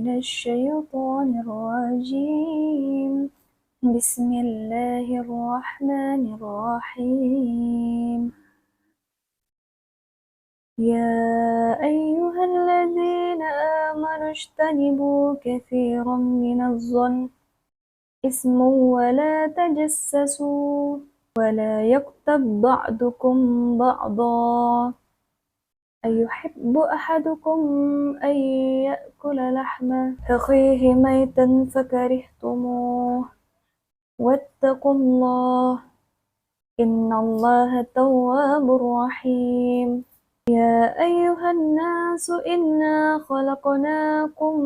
من الشيطان الرجيم بسم الله الرحمن الرحيم يا أيها الذين آمنوا اجتنبوا كثيرا من الظن إثم ولا تجسسوا ولا يغتب بعضكم بعضا أيحب أحدكم أن يأكل لحم أخيه ميتا فكرهتموه واتقوا الله إن الله تواب رحيم يا أيها الناس إنا خلقناكم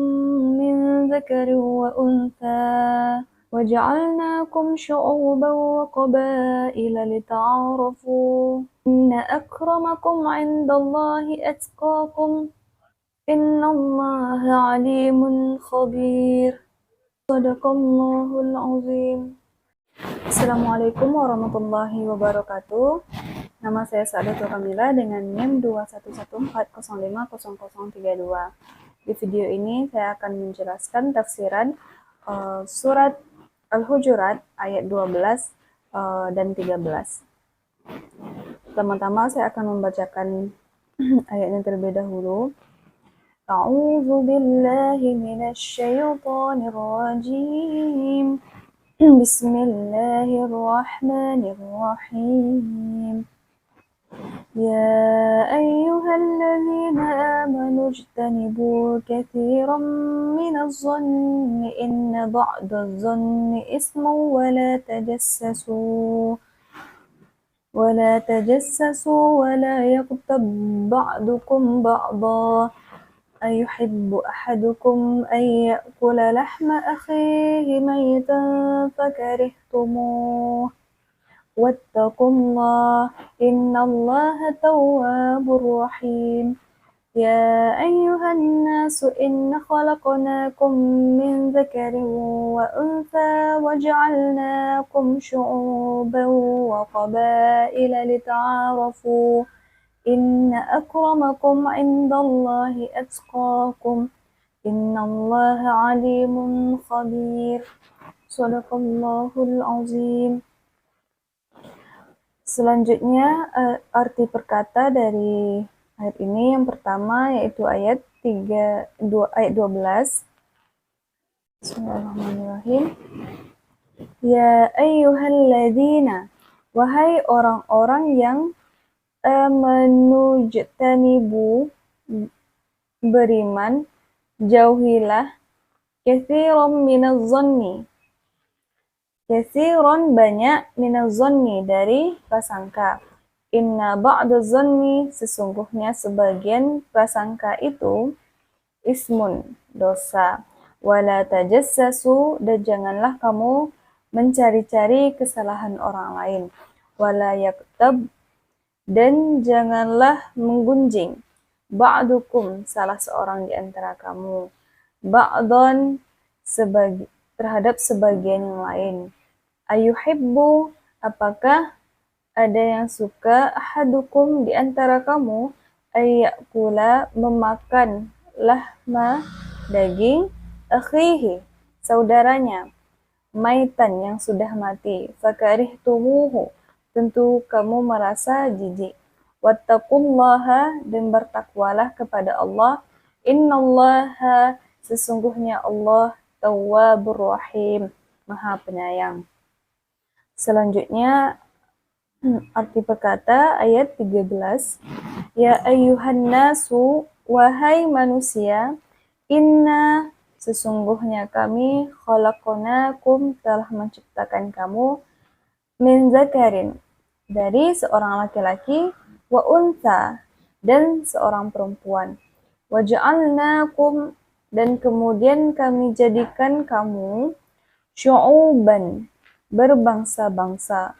من ذكر وأنثى وجعلناكم شعوبا وقبائل لتعارفوا إن أكرمكم عند الله أتقاكم إن الله عليم خبير صدق الله العظيم. Assalamualaikum warahmatullahi wabarakatuh. Nama saya Sa'adatul Kamila dengan NIM 21140500032. Di video ini saya akan menjelaskan tafsiran surat Al-Hujurat ayat 12 dan 13. Pertama-tama saya akan membacakan ayatnya terlebih dahulu. A'udzu billahi minasyaitonir rajim. Bismillahirrahmanirrahim. يا أيها الذين آمنوا اجتنبوا كثيرا من الظن إن بعض الظن إثم ولا تجسسوا ولا يغتب بعضكم بعضا أيحب أحدكم أن يأكل لحم أخيه ميتا فكرهتموه واتقوا الله إن الله تواب رحيم يا أيها الناس إن خلقناكم من ذكر وأنثى وجعلناكم شعوبا وقبائل لتعارفوا إن أكرمكم عند الله أتقاكم إن الله عليم خبير صدق الله العظيم. Selanjutnya arti perkata dari ayat ini yang pertama yaitu ayat 12. Bismillahirrahmanirrahim. Ya ayyuhalladzina, wahai orang-orang yang amanu jtanibu beriman, jauhilah katsiran minaz zanni. Katsiran banyak minaz zanni dari prasangka. Inna ba'da zanni sesungguhnya sebagian prasangka itu ismun dosa. Wala tajassasu dan janganlah kamu mencari-cari kesalahan orang lain. Wala yaktab dan janganlah menggunjing ba'dukum salah seorang di antara kamu ba'dan terhadap sebagian yang lain. Ayuhibbu apakah ada yang suka ahadukum di antara kamu ayyakula memakan lahma daging akhihi saudaranya maitan yang sudah mati fakarihtumuhu tentu kamu merasa jijik. Wattaqullaha dan bertakwalah kepada Allah. Innallaha sesungguhnya Allah Tawwabur Rahim Maha Penyayang. Selanjutnya arti perkata ayat 13. Ya ayyuhan nasu wahai manusia inna sesungguhnya kami khalaqnakum telah menciptakan kamu min zakarin dari seorang laki-laki wa untha dan seorang perempuan wa ja'alnakum dan kemudian kami jadikan kamu syu'uban berbangsa-bangsa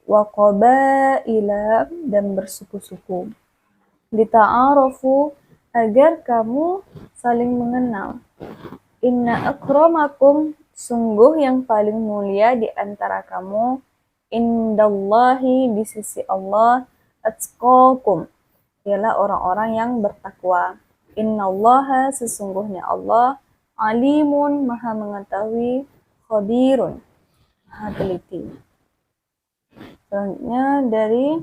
wa qabaila dan bersuku-suku lita'arafu agar kamu saling mengenal. Inna akramakum sungguh yang paling mulia di antara kamu indallahi di sisi Allah atqakum ialah orang-orang yang bertakwa. Innallaha, sesungguhnya Allah, alimun, maha mengetahui, khabirun, maha teliti. Selanjutnya dari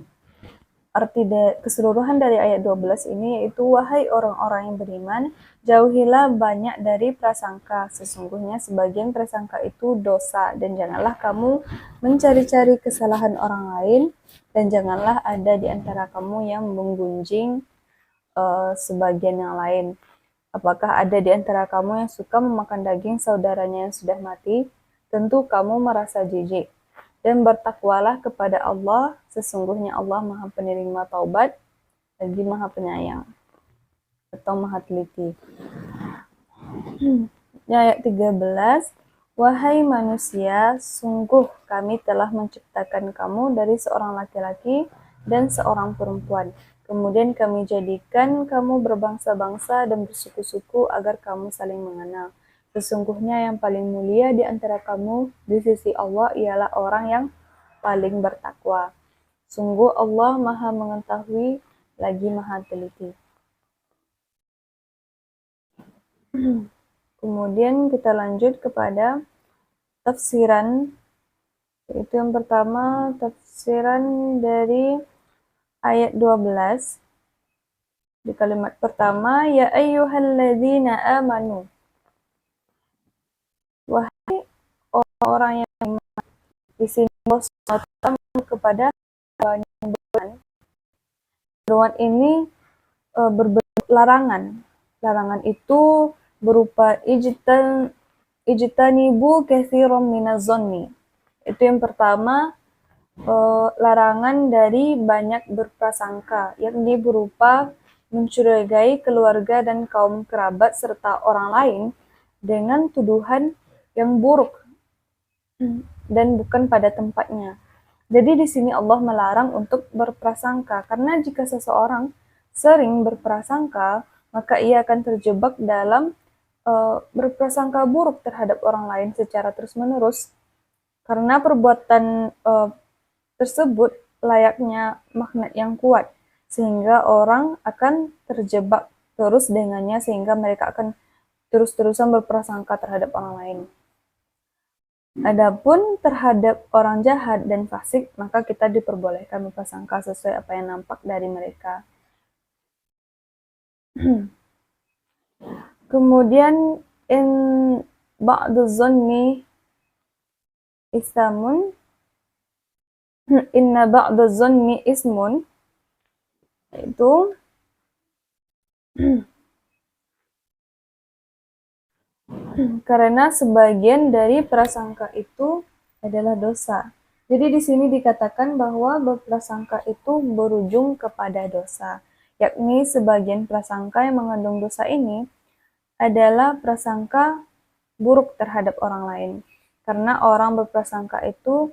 arti keseluruhan dari ayat 12 ini yaitu, wahai orang-orang yang beriman, jauhilah banyak dari prasangka, sesungguhnya sebagian prasangka itu dosa, dan janganlah kamu mencari-cari kesalahan orang lain, dan janganlah ada di antara kamu yang menggunjing sebagian yang lain. Apakah ada di antara kamu yang suka memakan daging saudaranya yang sudah mati? Tentu kamu merasa jijik. Dan bertakwalah kepada Allah, sesungguhnya Allah maha penerima taubat, lagi maha penyayang, atau maha teliti. Ayat 13, wahai manusia, sungguh kami telah menciptakan kamu dari seorang laki-laki dan seorang perempuan. Kemudian kami jadikan kamu berbangsa-bangsa dan bersuku-suku agar kamu saling mengenal. Sesungguhnya yang paling mulia di antara kamu di sisi Allah ialah orang yang paling bertakwa. Sungguh Allah maha mengetahui lagi maha teliti. Kemudian kita lanjut kepada tafsiran, yaitu yang pertama tafsiran dari ayat 12. Di kalimat pertama, ya ayyuhalladzina amanu, wahai orang yang beriman. Di sini Allah kepada orang yang beriman. Seruan ini berbentuk larangan. Larangan itu berupa ijtanibu katsiran minaz-zanni. Itu yang pertama, larangan dari banyak berprasangka, yakni berupa mencurigai keluarga dan kaum kerabat serta orang lain dengan tuduhan yang buruk dan bukan pada tempatnya. Jadi di sini Allah melarang untuk berprasangka, karena jika seseorang sering berprasangka, maka ia akan terjebak dalam berprasangka buruk terhadap orang lain secara terus-menerus, karena perbuatan tersebut layaknya magnet yang kuat, sehingga orang akan terjebak terus dengannya, sehingga mereka akan terus-terusan berprasangka terhadap orang lain. Adapun terhadap orang jahat dan fasik, maka kita diperbolehkan berprasangka sesuai apa yang nampak dari mereka. Kemudian in ba'du zanni ismun, inna ba'du zanni ismun, itu karena sebagian dari prasangka itu adalah dosa. Jadi di sini dikatakan bahwa berprasangka itu berujung kepada dosa, yakni sebagian prasangka yang mengandung dosa ini adalah prasangka buruk terhadap orang lain. Karena orang berprasangka itu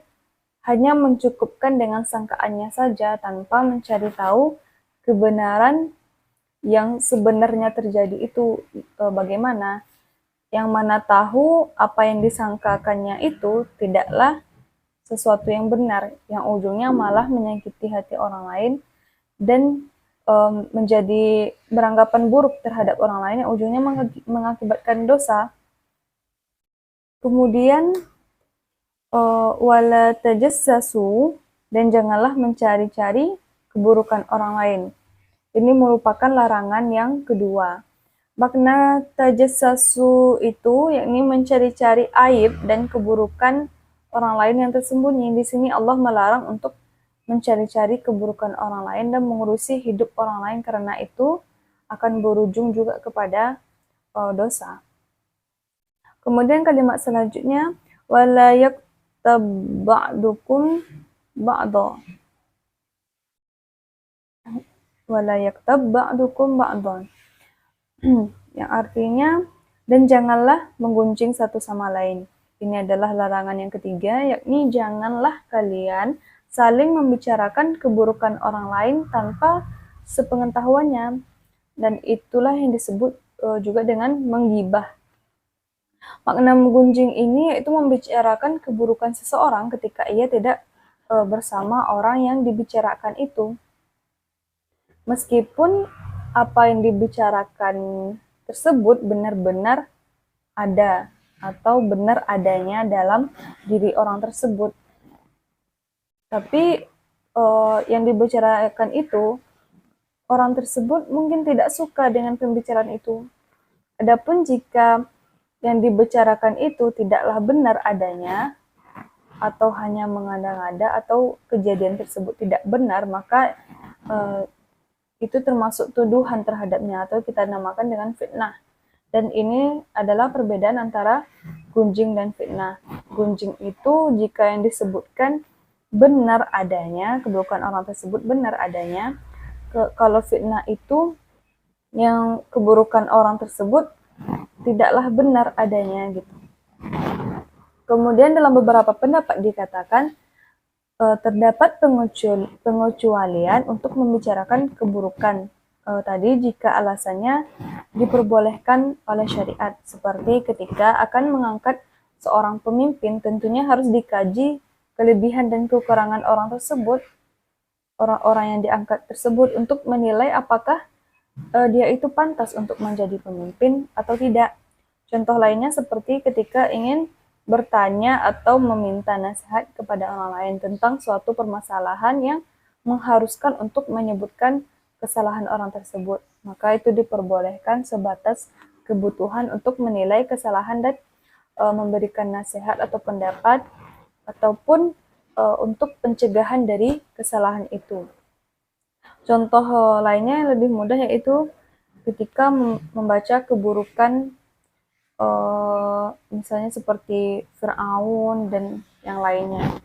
hanya mencukupkan dengan sangkaannya saja tanpa mencari tahu kebenaran yang sebenarnya terjadi itu bagaimana. Yang mana tahu apa yang disangkakannya itu tidaklah sesuatu yang benar, yang ujungnya malah menyakiti hati orang lain dan menjadi beranggapan buruk terhadap orang lain, yang ujungnya mengakibatkan dosa. Kemudian wala tajassasu, dan janganlah mencari-cari keburukan orang lain. Ini merupakan larangan yang kedua. Makna tajassasu itu yakni mencari-cari aib dan keburukan orang lain yang tersembunyi. Di sini Allah melarang untuk mencari-cari keburukan orang lain dan mengurusi hidup orang lain, karena itu akan berujung juga kepada dosa. Kemudian kalimat selanjutnya, wala yaktab ba'dukum ba'dha, wala yaktab ba'dukum ba'dhan, yang artinya, dan janganlah menggunjing satu sama lain. Ini adalah larangan yang ketiga, yakni janganlah kalian saling membicarakan keburukan orang lain tanpa sepengetahuannya, dan itulah yang disebut juga dengan menggibah. Makna menggunjing ini yaitu membicarakan keburukan seseorang ketika ia tidak bersama orang yang dibicarakan itu. Meskipun apa yang dibicarakan tersebut benar-benar ada atau benar adanya dalam diri orang tersebut. Tapi yang dibicarakan itu, orang tersebut mungkin tidak suka dengan pembicaraan itu. Adapun jika yang dibicarakan itu tidaklah benar adanya, atau hanya mengada-ngada, atau kejadian tersebut tidak benar, maka itu termasuk tuduhan terhadapnya, atau kita namakan dengan fitnah. Dan ini adalah perbedaan antara gunjing dan fitnah. Gunjing itu jika yang disebutkan benar adanya, keburukan orang tersebut benar adanya. Kalau fitnah itu yang keburukan orang tersebut tidaklah benar adanya gitu. Kemudian dalam beberapa pendapat dikatakan terdapat pengecualian untuk membicarakan keburukan tadi jika alasannya diperbolehkan oleh syariat, seperti ketika akan mengangkat seorang pemimpin, tentunya harus dikaji kelebihan dan kekurangan orang tersebut, orang-orang yang diangkat tersebut, untuk menilai apakah dia itu pantas untuk menjadi pemimpin atau tidak. Contoh lainnya seperti ketika ingin bertanya atau meminta nasihat kepada orang lain tentang suatu permasalahan yang mengharuskan untuk menyebutkan kesalahan orang tersebut. Maka itu diperbolehkan sebatas kebutuhan untuk menilai kesalahan dan memberikan nasihat atau pendapat, ataupun untuk pencegahan dari kesalahan itu. Contoh lainnya yang lebih mudah yaitu ketika membaca keburukan misalnya seperti Fir'aun dan yang lainnya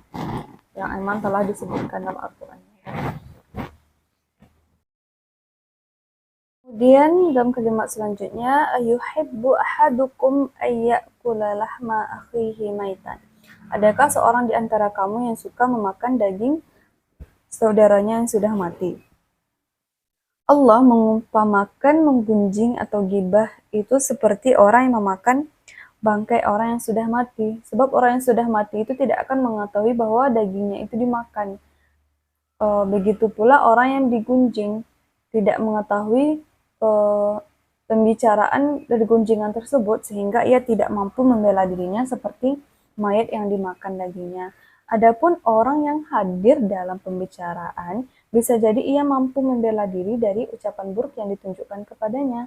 yang memang telah disebutkan dalam Al-Quran. Kemudian dalam kalimat selanjutnya, ayuhibbu ahadukum ayyakula lahma akhihi maitan. Adakah seorang di antara kamu yang suka memakan daging saudaranya yang sudah mati? Allah mengumpamakan menggunjing atau gibah itu seperti orang yang memakan bangkai orang yang sudah mati. Sebab orang yang sudah mati itu tidak akan mengetahui bahwa dagingnya itu dimakan. Begitu pula orang yang digunjing tidak mengetahui pembicaraan dari gunjingan tersebut, sehingga ia tidak mampu membela dirinya seperti mayat yang dimakan dagingnya. Adapun orang yang hadir dalam pembicaraan, bisa jadi ia mampu membela diri dari ucapan buruk yang ditunjukkan kepadanya.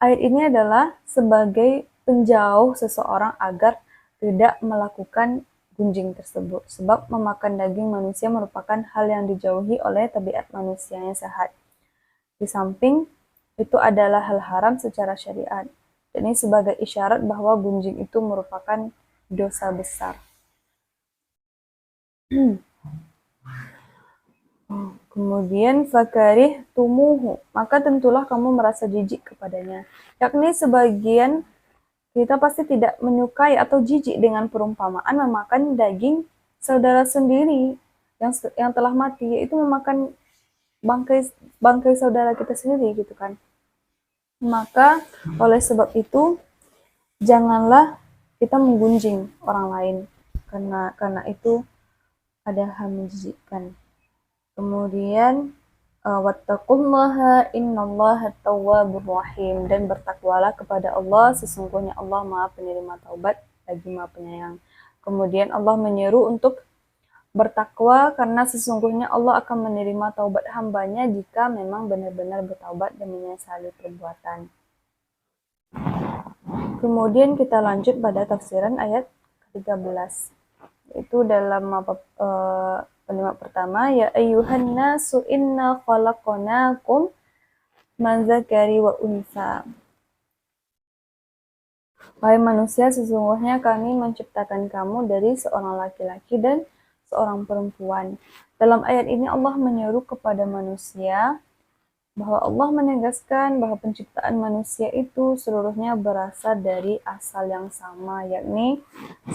Ayat ini adalah sebagai penjauh seseorang agar tidak melakukan gunjing tersebut, sebab memakan daging manusia merupakan hal yang dijauhi oleh tabiat manusia yang sehat. Di samping itu adalah hal haram secara syariat. Dan ini sebagai isyarat bahwa gunjing itu merupakan dosa besar. Kemudian fakarih tumuhu, maka tentulah kamu merasa jijik kepadanya. Yakni sebagian kita pasti tidak menyukai atau jijik dengan perumpamaan memakan daging saudara sendiri yang telah mati, yaitu memakan bangkai saudara kita sendiri gitu kan. Maka oleh sebab itu janganlah kita menggunjing orang lain, karena itu ada hal menjijikkan. Kemudian wattaqullaha innallaha tawwabur rahim, dan bertakwalah kepada Allah, sesungguhnya Allah Maha penerima taubat lagi Maha penyayang. Kemudian Allah menyeru untuk bertakwa karena sesungguhnya Allah akan menerima taubat hambanya jika memang benar-benar bertaubat dan menyesali perbuatan. Kemudian kita lanjut pada tafsiran ayat 13. Itu dalam kalimat pertama, ya ayyuhan nasu inna khalaqnakum min dzakari wa unsa. Wahai manusia, sesungguhnya kami menciptakan kamu dari seorang laki-laki dan seorang perempuan. Dalam ayat ini Allah menyeru kepada manusia bahwa Allah menegaskan bahwa penciptaan manusia itu seluruhnya berasal dari asal yang sama, yakni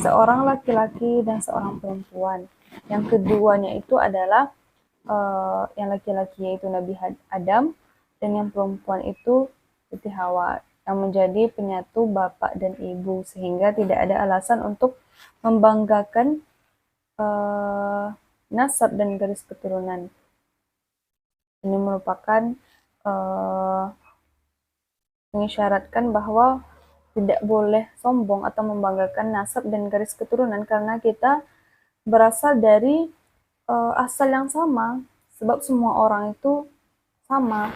seorang laki-laki dan seorang perempuan. Yang keduanya itu adalah yang laki-laki yaitu Nabi Adam, dan yang perempuan itu Siti Hawa, yang menjadi penyatu bapak dan ibu, sehingga tidak ada alasan untuk membanggakan nasab dan garis keturunan. Ini merupakan mengisyaratkan bahwa tidak boleh sombong atau membanggakan nasab dan garis keturunan karena kita berasal dari asal yang sama, sebab semua orang itu sama.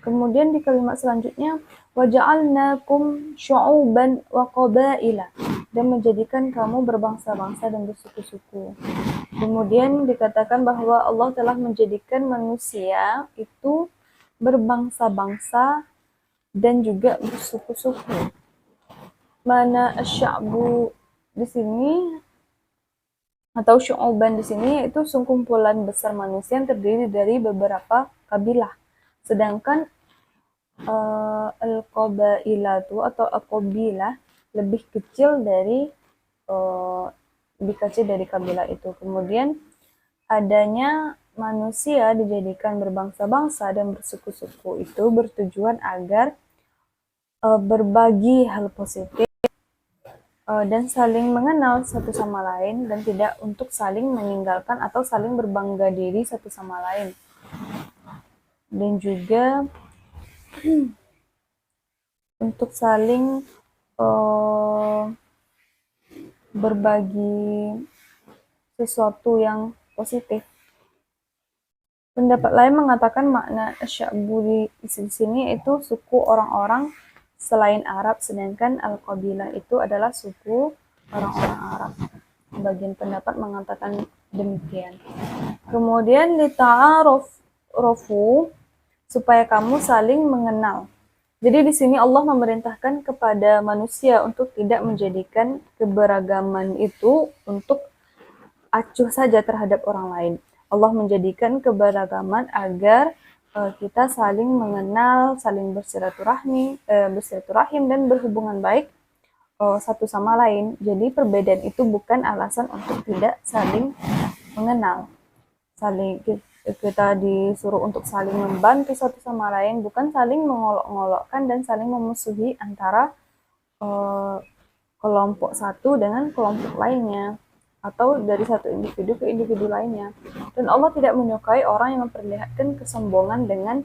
Kemudian di kalimat selanjutnya, waja'alnakum syu'uban wa qabaila, dan menjadikan kamu berbangsa-bangsa dan bersuku-suku. Kemudian dikatakan bahwa Allah telah menjadikan manusia itu berbangsa-bangsa dan juga bersuku-suku. Mana asy'abu di sini atau syu'uban di sini yaitu sekumpulan besar manusia yang terdiri dari beberapa kabilah. Sedangkan al-qabailatu atau al-qabilah lebih kecil dari kabilah itu. Kemudian adanya manusia dijadikan berbangsa-bangsa dan bersuku-suku itu bertujuan agar berbagi hal positif dan saling mengenal satu sama lain dan tidak untuk saling meninggalkan atau saling berbangga diri satu sama lain. Dan juga untuk saling berbagi sesuatu yang positif. Pendapat lain mengatakan makna asy'abu di sini itu suku orang-orang selain Arab, sedangkan al-qabilah itu adalah suku orang-orang Arab. Bagian pendapat mengatakan demikian. Kemudian lita'arofu, supaya kamu saling mengenal. Jadi di sini Allah memerintahkan kepada manusia untuk tidak menjadikan keberagaman itu untuk acuh saja terhadap orang lain. Allah menjadikan keberagaman agar kita saling mengenal, saling bersilaturahim dan berhubungan baik satu sama lain. Jadi perbedaan itu bukan alasan untuk tidak saling mengenal. Kita disuruh untuk saling membantu satu sama lain, bukan saling mengolok-ngolokkan dan saling memusuhi antara kelompok satu dengan kelompok lainnya, atau dari satu individu ke individu lainnya. Dan Allah tidak menyukai orang yang memperlihatkan kesombongan dengan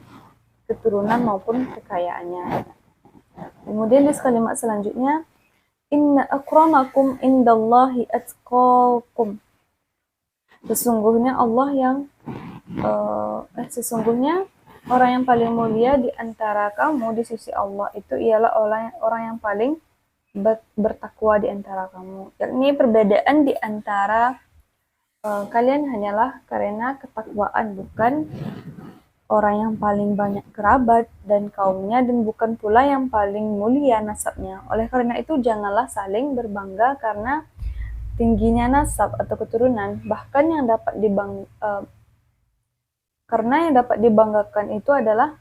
keturunan maupun kekayaannya. Kemudian di kalimat selanjutnya, inna akramakum indallahi atqakum. Sesungguhnya orang yang paling mulia di antara kamu di sisi Allah itu ialah orang yang paling bertakwa di antara kamu. Yakni perbedaan di antara kalian hanyalah karena ketakwaan, bukan orang yang paling banyak kerabat dan kaumnya, dan bukan pula yang paling mulia nasabnya. Oleh karena itu janganlah saling berbangga karena tingginya nasab atau keturunan. Bahkan karena yang dapat dibanggakan itu adalah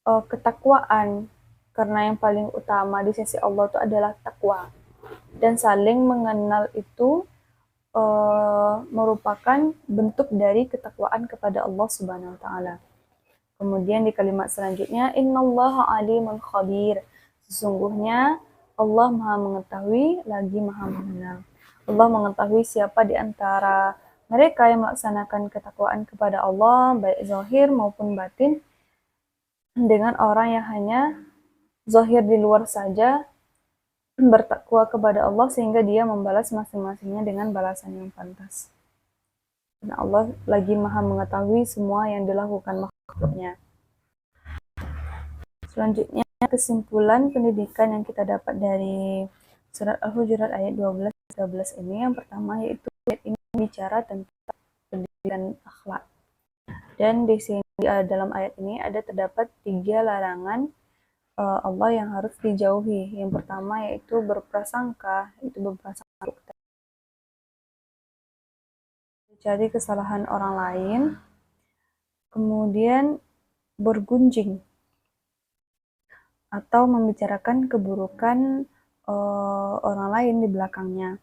ketakwaan, karena yang paling utama di sisi Allah itu adalah takwa. Dan saling mengenal itu merupakan bentuk dari ketakwaan kepada Allah Subhanahu wa taala. Kemudian di kalimat selanjutnya, innallaha alimun khabir. Sesungguhnya Allah Maha mengetahui lagi Maha mengenal. Allah mengetahui siapa di antara mereka yang melaksanakan ketakwaan kepada Allah, baik zahir maupun batin, dengan orang yang hanya zahir di luar saja bertakwa kepada Allah sehingga dia membalas masing-masingnya dengan balasan yang pantas. Dan Allah lagi Maha mengetahui semua yang dilakukan makhluknya. Selanjutnya, kesimpulan pendidikan yang kita dapat dari surat Al-Hujurat ayat 12-13 ini, yang pertama yaitu ayat ini bicara tentang pendidikan akhlak. Dan di sini dalam ayat ini terdapat 3 larangan Allah yang harus dijauhi. Yang pertama yaitu berprasangka, mencari kesalahan orang lain, kemudian bergunjing atau membicarakan keburukan orang lain di belakangnya.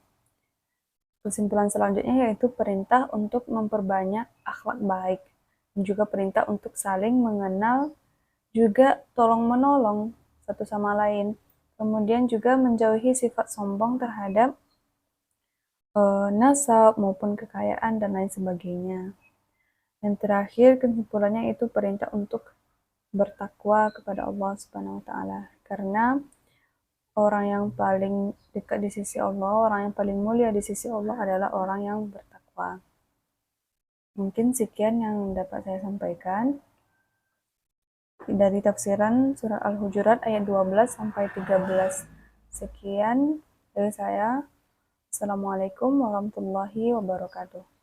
Kesimpulan selanjutnya yaitu perintah untuk memperbanyak akhlak baik, dan juga perintah untuk saling mengenal, juga tolong-menolong satu sama lain. Kemudian juga menjauhi sifat sombong terhadap nasab maupun kekayaan dan lain sebagainya. Dan terakhir kesimpulannya itu perintah untuk bertakwa kepada Allah Subhanahu wa taala. Karena orang yang paling dekat di sisi Allah, orang yang paling mulia di sisi Allah adalah orang yang bertakwa. Mungkin sekian yang dapat saya sampaikan dari tafsiran surat Al-Hujurat ayat 12 sampai 13. Sekian dari saya. Assalamualaikum warahmatullahi wabarakatuh.